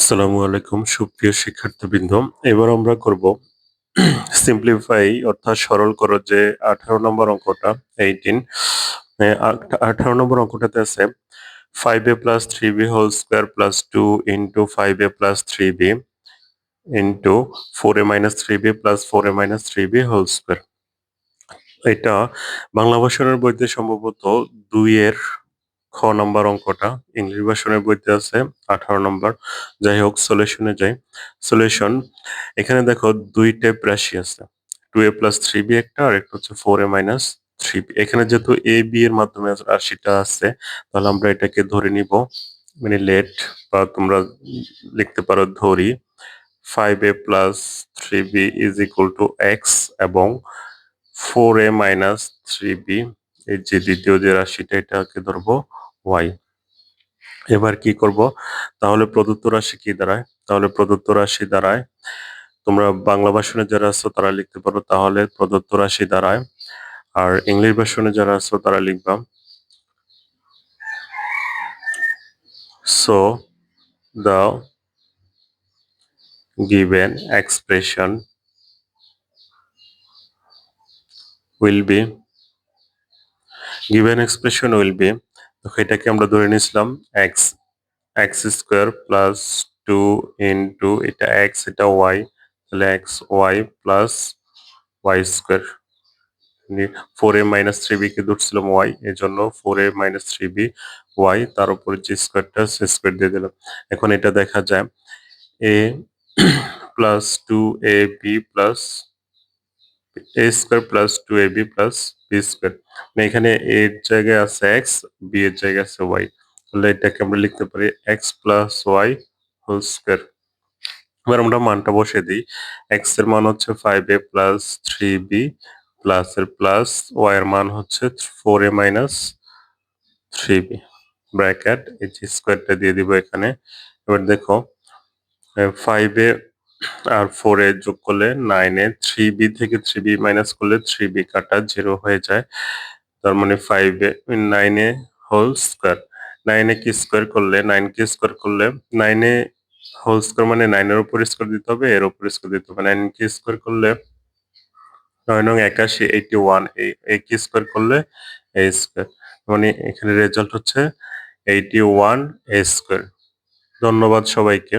আসসালামু আলাইকুম সুপ্রিয় শিক্ষার্থীবৃন্দ। এবার আমরা করব সিম্পলিফাই অর্থাৎ সরল করো যে 18 নম্বর অঙ্কটা 18 18 নম্বর অঙ্কটাতে আছে 5a plus 3b whole square plus 2 into 5a plus 3b into 4a minus 3b plus 4a minus 3b whole square। এটা বাংলা ভাষার বইতে সম্ভবত 2 এর খ নাম্বার অঙ্কটা, ইংলিশ ভার্সনের বইতে আছে 18 নম্বর। যাই হোক সলিউশনে যাই। সলিউশন, এখানে দেখো 2 টাইপ রাশি আছে, 2a প্লাস 3b একটা, আর একটা হচ্ছে 4a মাইনাস 3b। এখানে যেহেতু a b এর মাধ্যমে রাশিটা আছে, তাহলে আমরা এটাকে ধরে নিব, মানে লেট, বা তোমরা লিখতে পারো ধরি 5a plus 3b is equal to x, এবং 4a মাইনাস 3b এই যে দ্বিতীয় যে রাশিটা, এটাকে ধরবো y। এবার কি করব, তাহলে প্রদত্ত রাশি কি দাঁড়ায়? তাহলে প্রদত্ত রাশি দাঁড়ায়, তোমরা বাংলা ভার্সনে যারা আছো তারা লিখতে পারো, তাহলে প্রদত্ত রাশি দাঁড়ায়, আর ইংলিশ ভার্সনে যারা আছো তারা লিখবা so the given expression will be দেখো এটাকে আমরা ধরে নিয়েছিলাম x স্কোয়ার প্লাস 2 ইন্টু এটা x এটা y, তাহলে x y plus y square. 4a minus 3b কে ধরছিলাম y, এই জন্য 4a মাইনাস 3b y, তার উপরে যে স্কোয়ারটা সে স্কোয়ার দিয়ে দিলাম। এখন এটা দেখা যায় a plus 2ab plus a square plus 2ab plus b square, মানে এখানে a এর জায়গায় আছে x, b এর জায়গায় আছে y, তাহলে এটাকে আমরা লিখতে পারি x plus y whole square. এবার আমরা মানটা বসিয়ে দিই, x এর মান হচ্ছে 5a প্লাস 3b প্লাস এর প্লাস y এর মান হচ্ছে 4a মাইনাস 3b ব্র্যাকেট, এই যে স্কোয়ারটা দিয়ে দিব এখানে। এবার দেখো 5a আর 4a যোগ করলে 9a, 3b থেকে 3b মাইনাস করলে 3b কাটা 0 হয়ে যায়, তার মানে 5a 9a whole square. 9a কে স্কোয়ার করলে 9 কে স্কোয়ার করলে 9a হোল স্কোয়ার মানে 9 এর উপর স্কোয়ার দিতে হবে, এর উপর স্কোয়ার দিতে হবে। 9 কে স্কোয়ার করলে 9 নং 81 81, এই কে স্কোয়ার করলে a স্কোয়ার, মানে এখানে রেজাল্ট হচ্ছে 81 a স্কোয়ার। ধন্যবাদ সবাইকে।